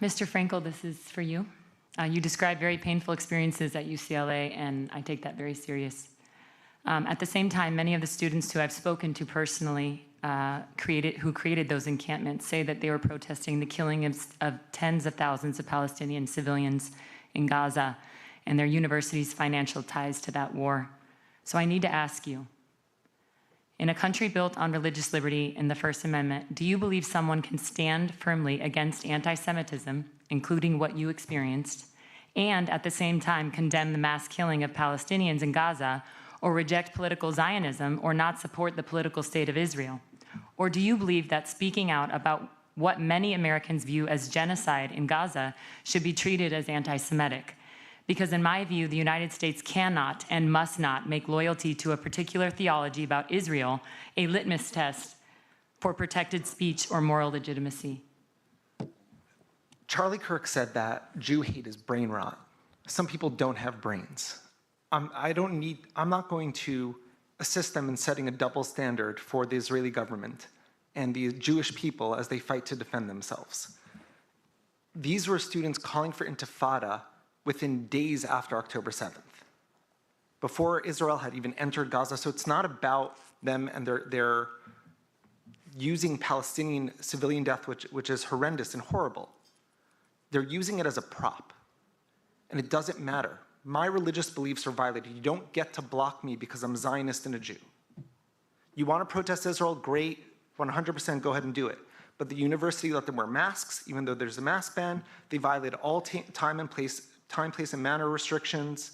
Mr. Frankel, this is for you. You described very painful experiences at UCLA, and I take that very serious. At the same time, many of the students who I've spoken to personally who created those encampments say that they were protesting the killing of tens of thousands of Palestinian civilians in Gaza and their university's financial ties to that war. So I need to ask you, in a country built on religious liberty and the First Amendment, do you believe someone can stand firmly against anti-Semitism, including what you experienced, and at the same time condemn the mass killing of Palestinians in Gaza, or reject political Zionism, or not support the political state of Israel? Or do you believe that speaking out about what many Americans view as genocide in Gaza should be treated as anti-Semitic? Because in my view, the United States cannot and must not make loyalty to a particular theology about Israel a litmus test for protected speech or moral legitimacy. Charlie Kirk said that Jew hate is brain rot. Some people don't have brains. I'm not going to assist them in setting a double standard for the Israeli government and the Jewish people as they fight to defend themselves. These were students calling for intifada within days after October 7th, before Israel had even entered Gaza. So it's not about them and their using Palestinian civilian death, which is horrendous and horrible. They're using it as a prop, and it doesn't matter. My religious beliefs are violated. You don't get to block me because I'm Zionist and a Jew. You want to protest Israel? Great, 100% go ahead and do it. But the university let them wear masks, even though there's a mask ban. They violated all time, place, and manner restrictions,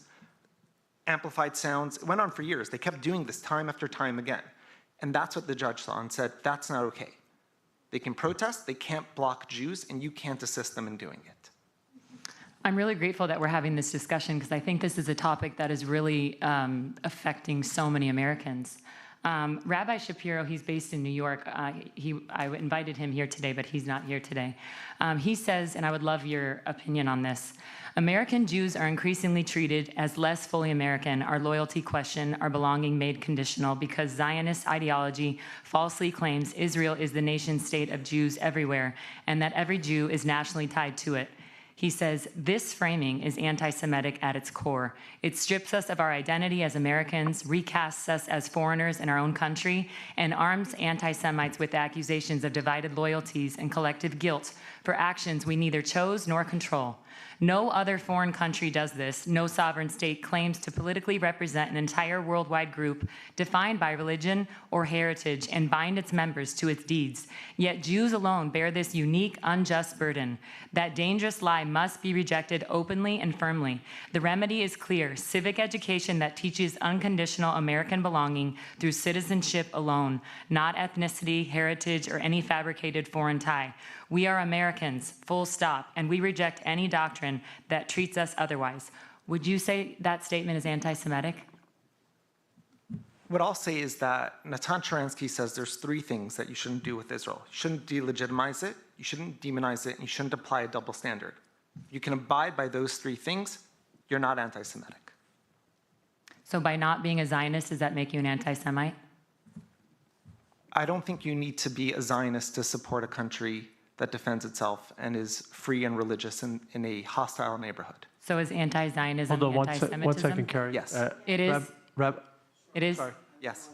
amplified sounds. It went on for years. They kept doing this time after time again. And that's what the judge saw and said, that's not okay. They can protest, they can't block Jews, and you can't assist them in doing it. I'm really grateful that we're having this discussion because I think this is a topic that is really affecting so many Americans. Rabbi Shapiro, he's based in New York. I invited him here today, but he's not here today. He says, and I would love your opinion on this, American Jews are increasingly treated as less fully American, our loyalty questioned, our belonging made conditional, because Zionist ideology falsely claims Israel is the nation state of Jews everywhere, and that every Jew is nationally tied to it. He says, this framing is anti-Semitic at its core. It strips us of our identity as Americans, recasts us as foreigners in our own country, and arms anti-Semites with accusations of divided loyalties and collective guilt for actions we neither chose nor control. No other foreign country does this. No sovereign state claims to politically represent an entire worldwide group defined by religion or heritage and bind its members to its deeds. Yet Jews alone bear this unique, unjust burden. That dangerous lie must be rejected openly and firmly. The remedy is clear: civic education that teaches unconditional American belonging through citizenship alone, not ethnicity, heritage, or any fabricated foreign tie. We are Americans, full stop, and we reject any doctrine that treats us otherwise. Would you say that statement is anti-Semitic? What I'll say is that Natan Sharansky says there's three things that you shouldn't do with Israel. You shouldn't delegitimize it, you shouldn't demonize it, and you shouldn't apply a double standard. You can abide by those three things, you're not anti-Semitic. So by not being a Zionist, does that make you an anti-Semite? I don't think you need to be a Zionist to support a country that defends itself and is free and religious in a hostile neighborhood. So is anti-Zionism Hold on anti-Semitism? one second, Carrie. Yes. It is? It is? Sorry. Yes.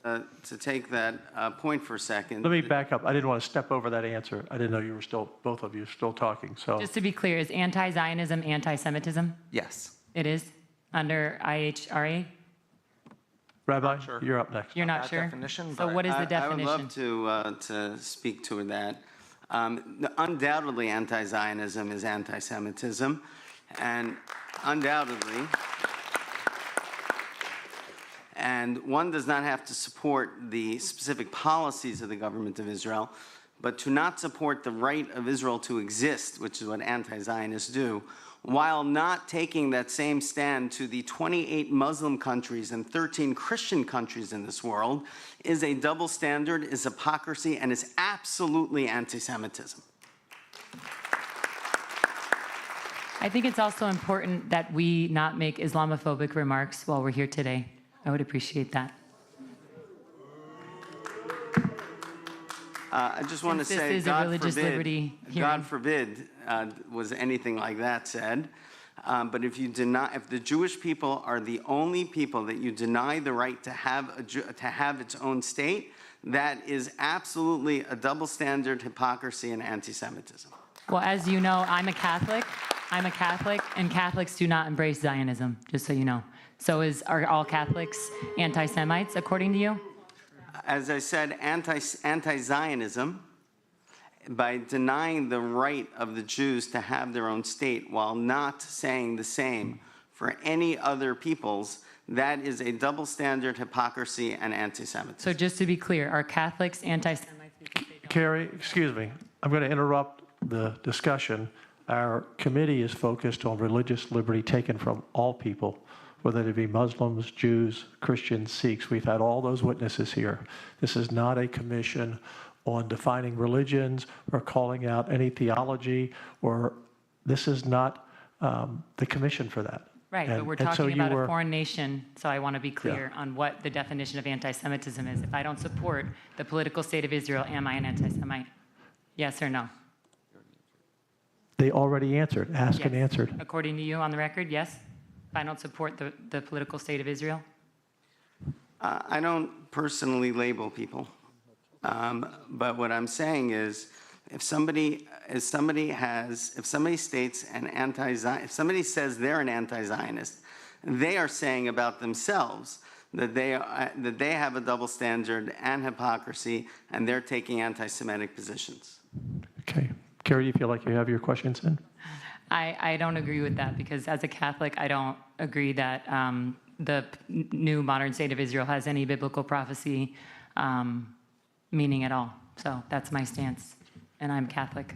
To take that point for a second. Let me back up. I didn't want to step over that answer. I didn't know you were still, both of you, still talking. So Just to be clear, is anti-Zionism anti-Semitism? Yes. It is? Under IHRA? Rabbi, sure. you're up next. You're not That sure? definition, So but what is the I definition? would love to speak to that. Undoubtedly, anti-Zionism is anti-Semitism, and undoubtedly, and one does not have to support the specific policies of the government of Israel, but to not support the right of Israel to exist, which is what anti-Zionists do, while not taking that same stand to the 28 Muslim countries and 13 Christian countries in this world, is a double standard, is hypocrisy, and is absolutely anti-Semitism. I think it's also important that we not make Islamophobic remarks while we're here today. I would appreciate that. I just want to Since this say, is a religious liberty hearing. God forbid was anything like that said. But if the Jewish people are the only people that you deny the right to have its own state, that is absolutely a double standard, hypocrisy, and anti-Semitism. Well, as you know, I'm a Catholic, and Catholics do not embrace Zionism, just so you know. So are all Catholics anti-Semites, according to you? As I said, anti-Zionism, by denying the right of the Jews to have their own state while not saying the same for any other peoples, that is a double standard, hypocrisy, and anti-Semitism. So just to be clear, are Catholics anti-Semites because they don't? Carrie, excuse me, I'm going to interrupt the discussion. Our committee is focused on religious liberty taken from all people, whether they be Muslims, Jews, Christians, Sikhs. We've had all those witnesses here. This is not a commission on defining religions or calling out any theology, or this is not the commission for that. Right, but we're And so talking you about were- a foreign nation, so I want to be clear on what the definition of anti-Semitism is. If I don't support the political state of Israel, am I an anti-Semite? Yes or no? They already answered, asked and Yes. answered. According to you on the record, yes? If I don't support the political state of Israel? I don't personally label people, but what I'm saying is, if somebody states if somebody says they're an anti-Zionist, they are saying about themselves that they have a double standard and hypocrisy, and they're taking anti-Semitic positions. Okay. Carrie, do you feel like you have your questions in? I don't agree with that because as a Catholic, I don't agree that the new modern state of Israel has any biblical prophecy meaning at all. So that's my stance, and I'm Catholic.